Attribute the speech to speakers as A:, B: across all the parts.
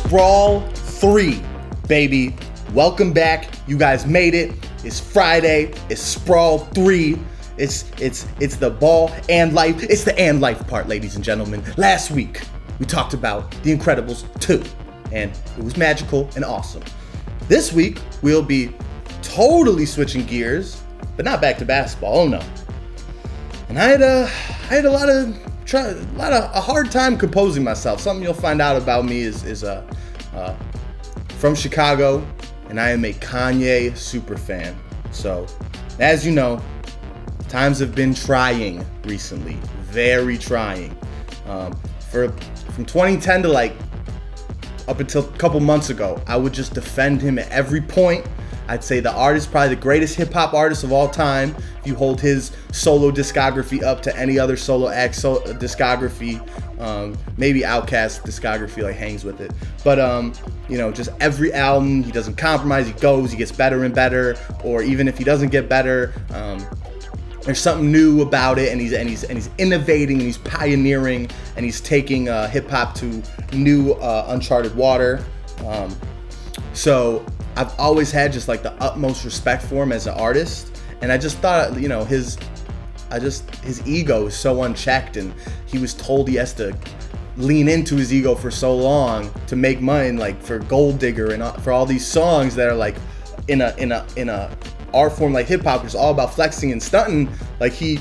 A: Sprawl 3, baby. Welcome back. You guys made it. It's Friday. It's Sprawl 3. It's the ball and life. It's the and life part, ladies and gentlemen. Last week, we talked about The Incredibles 2, and it was magical and awesome. This week, we'll be totally switching gears, but not back to basketball. Oh no. And I had a hard time composing myself. Something you'll find out about me is from Chicago, and I am a Kanye super fan. So, as you know, times have been trying recently, very trying. From 2010 to like up until a couple months ago, I would just defend him at every point. I'd say the artist, probably the greatest hip hop artist of all time. If you hold his solo discography up to any other solo act discography, maybe Outkast discography like hangs with it. But you know, just every album, he doesn't compromise. He goes, he gets better and better. Or even if he doesn't get better, there's something new about it, and he's innovating, and he's pioneering, and he's taking hip hop to new uncharted water. So I've always had just like the utmost respect for him as an artist, and I just thought, you know, his ego is so unchecked, and he was told he has to lean into his ego for so long to make money, like for Gold Digger and for all these songs that are like in a art form like hip hop, which is all about flexing and stunting. Like he's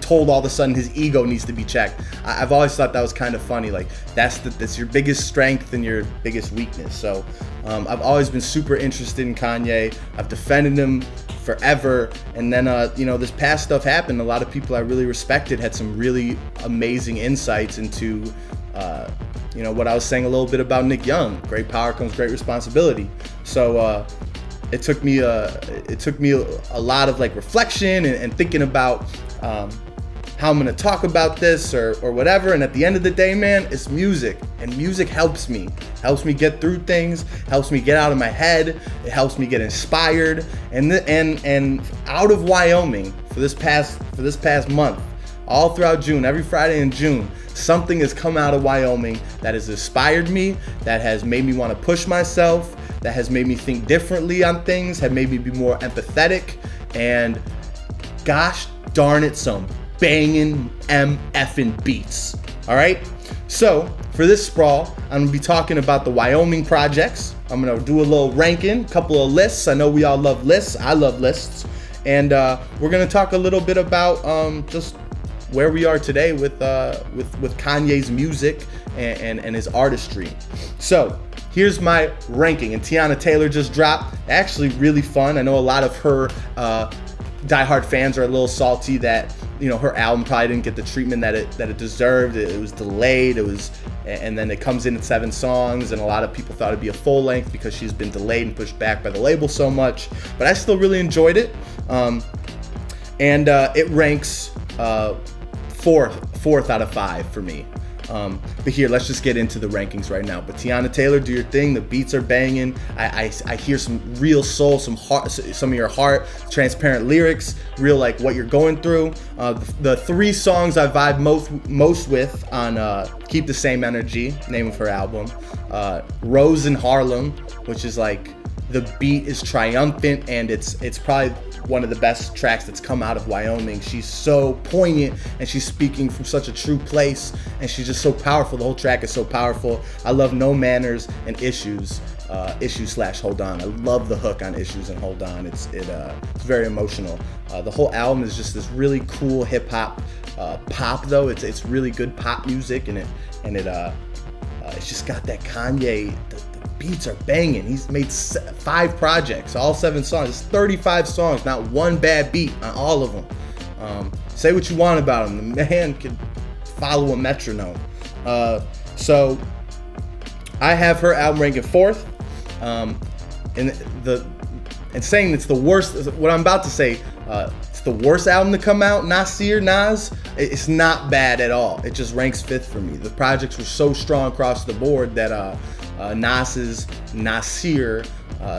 A: told all of a sudden his ego needs to be checked. I've always thought that was kind of funny. Like that's your biggest strength and your biggest weakness. So I've always been super interested in Kanye. I've defended him forever. And then you know, this past stuff happened. A lot of people I really respected had some really amazing insights into you know, what I was saying a little bit about Nick Young. Great power comes great responsibility. So it took me a lot of like reflection and thinking about how I'm gonna talk about this or whatever. And at the end of the day, man, it's music, and music helps me get through things, helps me get out of my head, it helps me get inspired. And out of Wyoming for this past month, all throughout June, every Friday in June, something has come out of Wyoming that has inspired me, that has made me want to push myself, that has made me think differently on things, have made me be more empathetic, and gosh darn it, some banging MFing beats. All right, so for this sprawl, I'm gonna be talking about the Wyoming projects. I'm gonna do a little ranking, a couple of lists. I know we all love lists. I love lists, and we're gonna talk a little bit about just where we are today with Kanye's music and his artistry. So here's my ranking, and Teyana Taylor just dropped. Actually really fun. I know a lot of her diehard fans are a little salty that, you know, her album probably didn't get the treatment that it deserved. It was delayed. And then it comes in at 7 songs, and a lot of people thought it'd be a full length because she's been delayed and pushed back by the label so much. But I still really enjoyed it, and it ranks fourth out of 5 for me. But here, let's just get into the rankings right now. But Teyana Taylor, do your thing. The beats are banging. I hear some real soul, some heart, some of your heart, transparent lyrics, real like what you're going through. The 3 songs I vibe most with on Keep the Same Energy, name of her album. Rose in Harlem, which is like, the beat is triumphant, and it's probably one of the best tracks that's come out of Wyoming. She's so poignant, and she's speaking from such a true place, and she's just so powerful. The whole track is so powerful. I love No Manners and Issues. Hold On. I love the hook on Issues and Hold On. It's very emotional. The whole album is just this really cool hip hop pop though. It's really good pop music, and it's just got that Kanye. The beats are banging. He's made 5 projects, all 7 songs. It's 35 songs, not one bad beat on all of them. Say what you want about him. The man can follow a metronome. So I have her album ranking 4th. And saying it's the worst, what I'm about to say, it's the worst album to come out, NASIR, Nas, it's not bad at all. It just ranks 5th for me. The projects were so strong across the board that Nas's NASIR,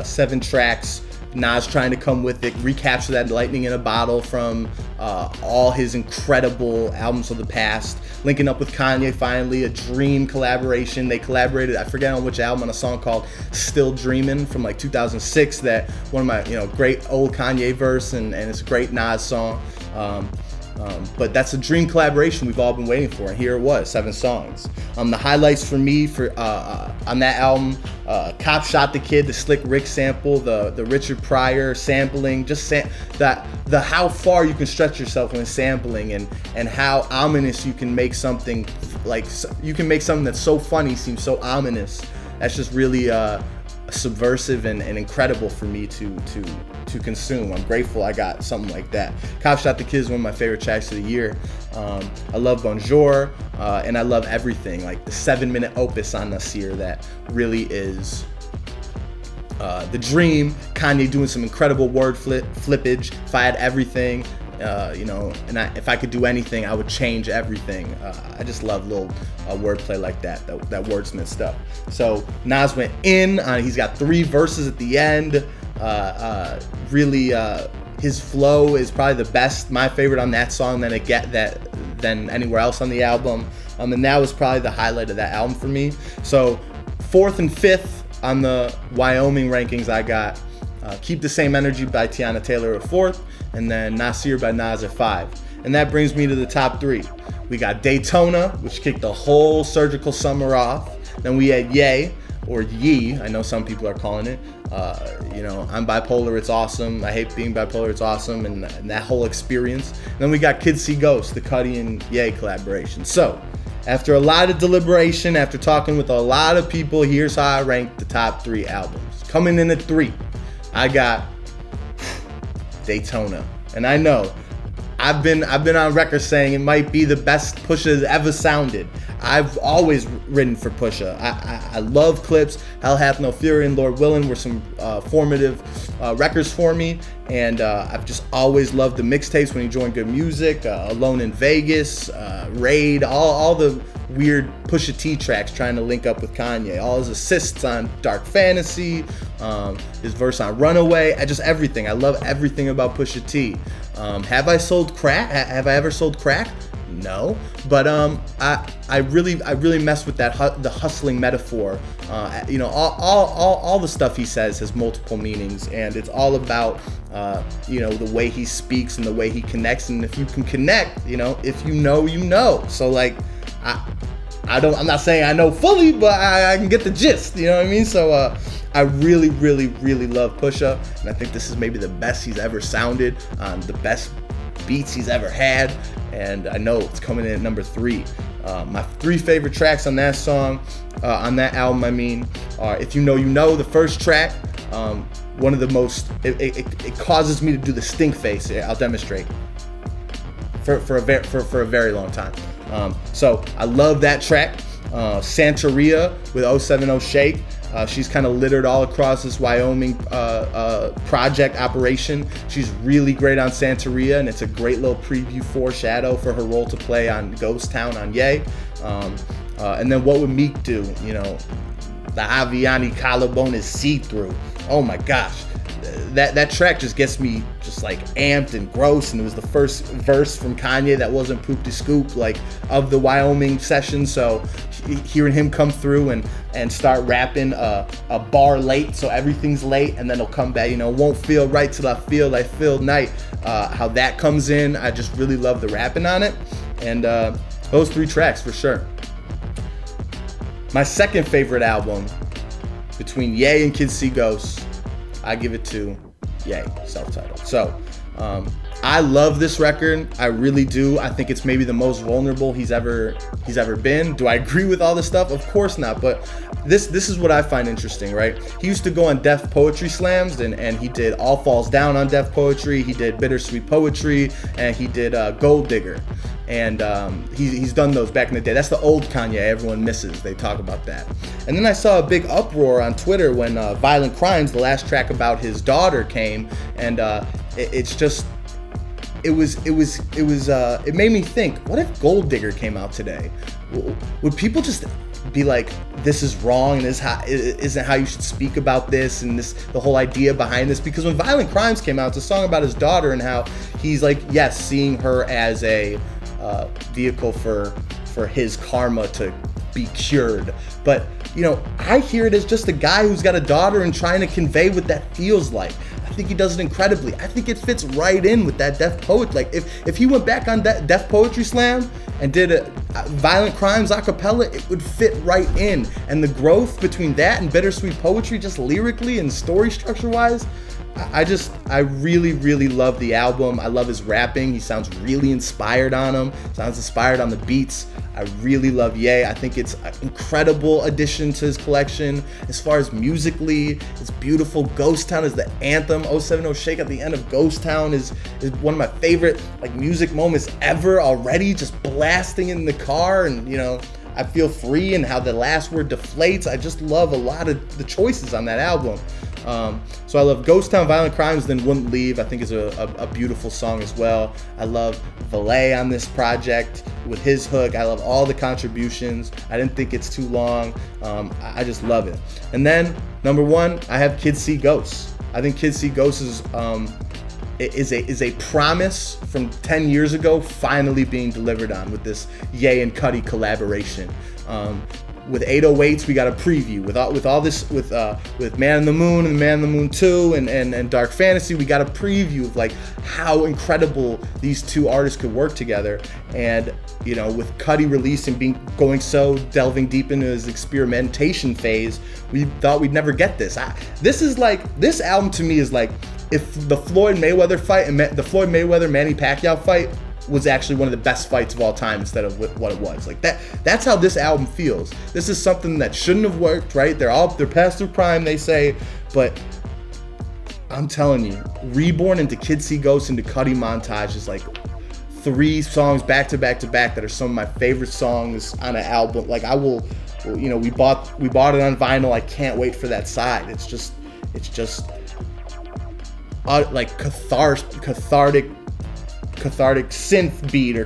A: 7 tracks, Nas trying to come with it, recapture that lightning in a bottle from all his incredible albums of the past. Linking up with Kanye finally, a dream collaboration. They collaborated, I forget on which album, on a song called Still Dreamin' from like 2006, that one of my, you know, great old Kanye verse, and it's a great Nas song. But that's a dream collaboration we've all been waiting for, and here it was, 7 songs. The highlights for me on that album, Cop Shot the Kid, the Slick Rick sample, the Richard Pryor sampling, just the how far you can stretch yourself when sampling, and how ominous you can make something, like you can make something that's so funny seem so ominous. That's just really subversive and incredible for me to consume. I'm grateful I got something like that. Cop Shot the Kid is one of my favorite tracks of the year. I love Bonjour, and I love everything, like the 7-minute opus on NASIR that really is the dream. Kanye doing some incredible word flippage. If I had everything, you know, and if I could do anything, I would change everything. I just love little wordplay like that wordsmith stuff. So Nas went in. He's got 3 verses at the end. Really, his flow is probably the best, my favorite on that song than anywhere else on the album. And that was probably the highlight of that album for me. So 4th and 5th on the Wyoming rankings, I got Keep the Same Energy by Tiana Taylor at 4th, and then NASIR by Nas at 5. And that brings me to the top 3. We got Daytona, which kicked the whole surgical summer off. Then we had Ye, or Yee, I know some people are calling it. You know, I'm bipolar, it's awesome. I hate being bipolar, it's awesome, and that whole experience. And then we got See Ghost, the Cudi and Ye collaboration. So, after a lot of deliberation, after talking with a lot of people, here's how I ranked the top 3 albums. Coming in at 3, I got Daytona. And I know, I've been on record saying it might be the best Pusha has ever sounded. I've always written for Pusha. I love Clips. Hell Hath No Fury and Lord Willin' were some formative records for me, and I've just always loved the mixtapes when he joined Good Music, Alone in Vegas, Raid, all the weird Pusha T tracks trying to link up with Kanye, all his assists on Dark Fantasy, his verse on Runaway, just everything. I love everything about Pusha T. Have I sold crack? Have I ever sold crack? No, but I really mess with that the hustling metaphor. You know, all the stuff he says has multiple meanings, and it's all about you know, the way he speaks and the way he connects. And if you can connect, you know, if you know, you know. So like, I'm not saying I know fully, but I can get the gist. You know what I mean? So I really love Pusha, and I think this is maybe the best he's ever sounded, the best beats he's ever had, and I know it's coming in at number 3. My 3 favorite tracks on that song, on that album, I mean, are If You Know, You Know, the first track. One of the most, it causes me to do the stink face. I'll demonstrate for a very long time. So I love that track. Santeria with 070 Shake. She's kind of littered all across this Wyoming project operation. She's really great on Santeria, and it's a great little preview foreshadow for her role to play on Ghost Town on Ye. And then What Would Meek Do? You know, the Aviani collarbone is see-through. Oh my gosh. That track just gets me just like amped and gross, and it was the first verse from Kanye that wasn't poop to scoop, like, of the Wyoming session. So hearing him come through and start rapping a bar late, so everything's late, and then he'll come back, you know, won't feel right till I feel night. How that comes in, I just really love the rapping on it, and those 3 tracks for sure. My second favorite album, between Ye and See Ghost, I give it to Ye, self-titled. So I love this record. I really do. I think it's maybe the most vulnerable he's ever been. Do I agree with all this stuff? Of course not. But this is what I find interesting, right? He used to go on Def Poetry Slams, and he did All Falls Down on Def Poetry. He did Bittersweet Poetry, and he did Gold Digger. And he's done those back in the day. That's the old Kanye everyone misses. They talk about that. And then I saw a big uproar on Twitter when Violent Crimes, the last track about his daughter, came, and it made me think, what if Gold Digger came out today? Would people just be like, this is wrong, and this isn't how you should speak about this, and the whole idea behind this. Because when Violent Crimes came out, it's a song about his daughter and how he's like, yes, seeing her as a vehicle for his karma to be cured. But you know, I hear it as just a guy who's got a daughter and trying to convey what that feels like. I think he does it incredibly. I think it fits right in with that Def Poet. Like if he went back on that Def Poetry Slam and did a Violent Crimes a cappella, it would fit right in. And the growth between that and Bittersweet Poetry, just lyrically and story structure wise, I really, really love the album. I love his rapping. He sounds really inspired on him. Sounds inspired on the beats. I really love Ye. I think it's an incredible addition to his collection. As far as musically, it's beautiful. Ghost Town is the anthem. 070 Shake at the end of Ghost Town is one of my favorite like music moments ever already. Just blasting in the car, and you know, I feel free, and how the last word deflates. I just love a lot of the choices on that album. So I love Ghost Town, Violent Crimes, then Wouldn't Leave, I think is a beautiful song as well. I love Valet on this project with his hook. I love all the contributions. I didn't think it's too long. I just love it. And then number one, I have See Ghost. I think See Ghost is a promise from 10 years ago finally being delivered on with this Ye and Cudi collaboration. With 808s, we got a preview. With all this, with Man in the Moon and Man in the Moon 2 and Dark Fantasy, we got a preview of like how incredible these two artists could work together. And you know, with Cudi releasing, going so delving deep into his experimentation phase, we thought we'd never get this. This album to me is like if the Floyd Mayweather fight and the Floyd Mayweather Manny Pacquiao fight was actually one of the best fights of all time instead of what it was. Like that's how this album feels. This is something that shouldn't have worked, right? They're past their prime, they say, but I'm telling you, Reborn into See Ghost into Cudi Montage is like 3 songs back to back to back that are some of my favorite songs on an album. Like I will, you know, we bought it on vinyl. I can't wait for that side. It's just like cathartic synth beat or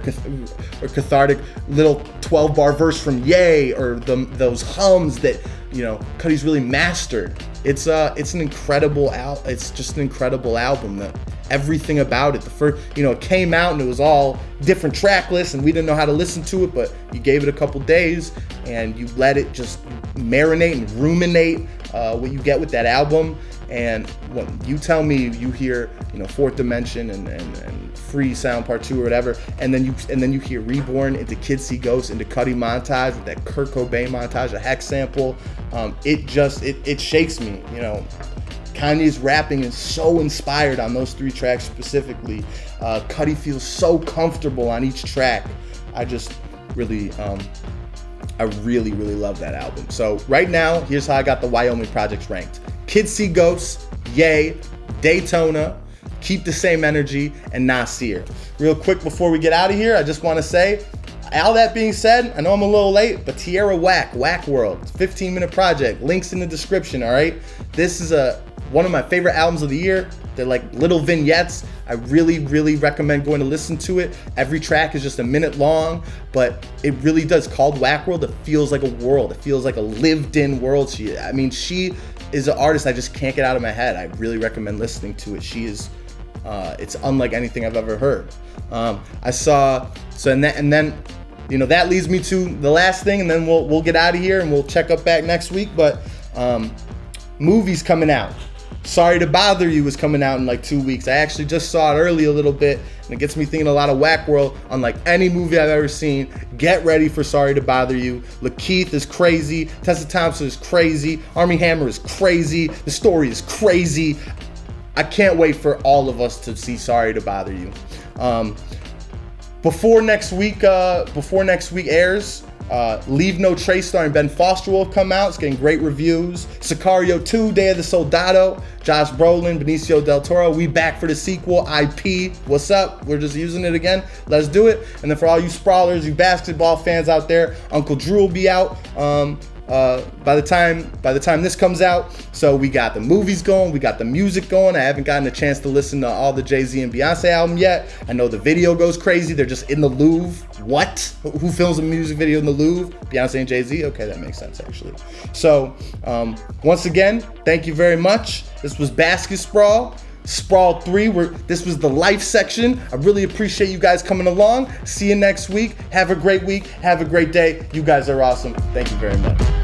A: cathartic little 12-bar verse from Ye, or those hums that, you know, Cudi's really mastered. It's an incredible it's just an incredible album. That everything about it, the first, you know, it came out and it was all different track lists and we didn't know how to listen to it, but you gave it a couple days and you let it just marinate and ruminate what you get with that album. And when you tell me you hear, you know, Fourth Dimension and Free Sound Part 2 or whatever, and then you hear Reborn into See Ghost into Cudi Montage with that Kurt Cobain montage, a Hex sample, it shakes me. You know, Kanye's rapping is so inspired on those 3 tracks specifically. Cudi feels so comfortable on each track. I just really really love that album. So right now, here's how I got the Wyoming projects ranked. See Ghost, Ye, Daytona, Keep the Same Energy, and NASIR. Real quick before we get out of here, I just want to say, all that being said, I know I'm a little late, but Tierra Whack World, 15-minute project, links in the description, all right? This is one of my favorite albums of the year. They're like little vignettes. I really recommend going to listen to it. Every track is just a minute long, but it really does. Called Whack World, it feels like a world. It feels like a lived-in world. She is an artist I just can't get out of my head. I really recommend listening to it. She is, it's unlike anything I've ever heard. And then, you know, that leads me to the last thing, and then we'll get out of here and we'll check up back next week. But movies coming out. Sorry to Bother You is coming out in like 2 weeks. I actually just saw it early a little bit, and it gets me thinking a lot of Whack World. Unlike any movie I've ever seen, get ready for Sorry to Bother You. Lakeith is crazy. Tessa Thompson is crazy. Armie Hammer is crazy. The story is crazy. I can't wait for all of us to see Sorry to Bother You. Before next week airs, Leave No Trace starring Ben Foster will come out. It's getting great reviews. Sicario 2, Day of the Soldado, Josh Brolin, Benicio Del Toro. We back for the sequel, IP. What's up? We're just using it again. Let's do it. And then for all you sprawlers, you basketball fans out there, Uncle Drew will be out by the time this comes out. So we got the movies going, we got the music going. I haven't gotten a chance to listen to all the Jay-Z and Beyonce album yet. I know the video goes crazy. They're just in the Louvre. What? Who films a music video in the Louvre? Beyonce and Jay-Z? Okay, that makes sense actually. So once again, thank you very much. This was Basketsprawl. Sprawl 3, this was the life section. I really appreciate you guys coming along. See you next week. Have a great week. Have a great day. You guys are awesome. Thank you very much.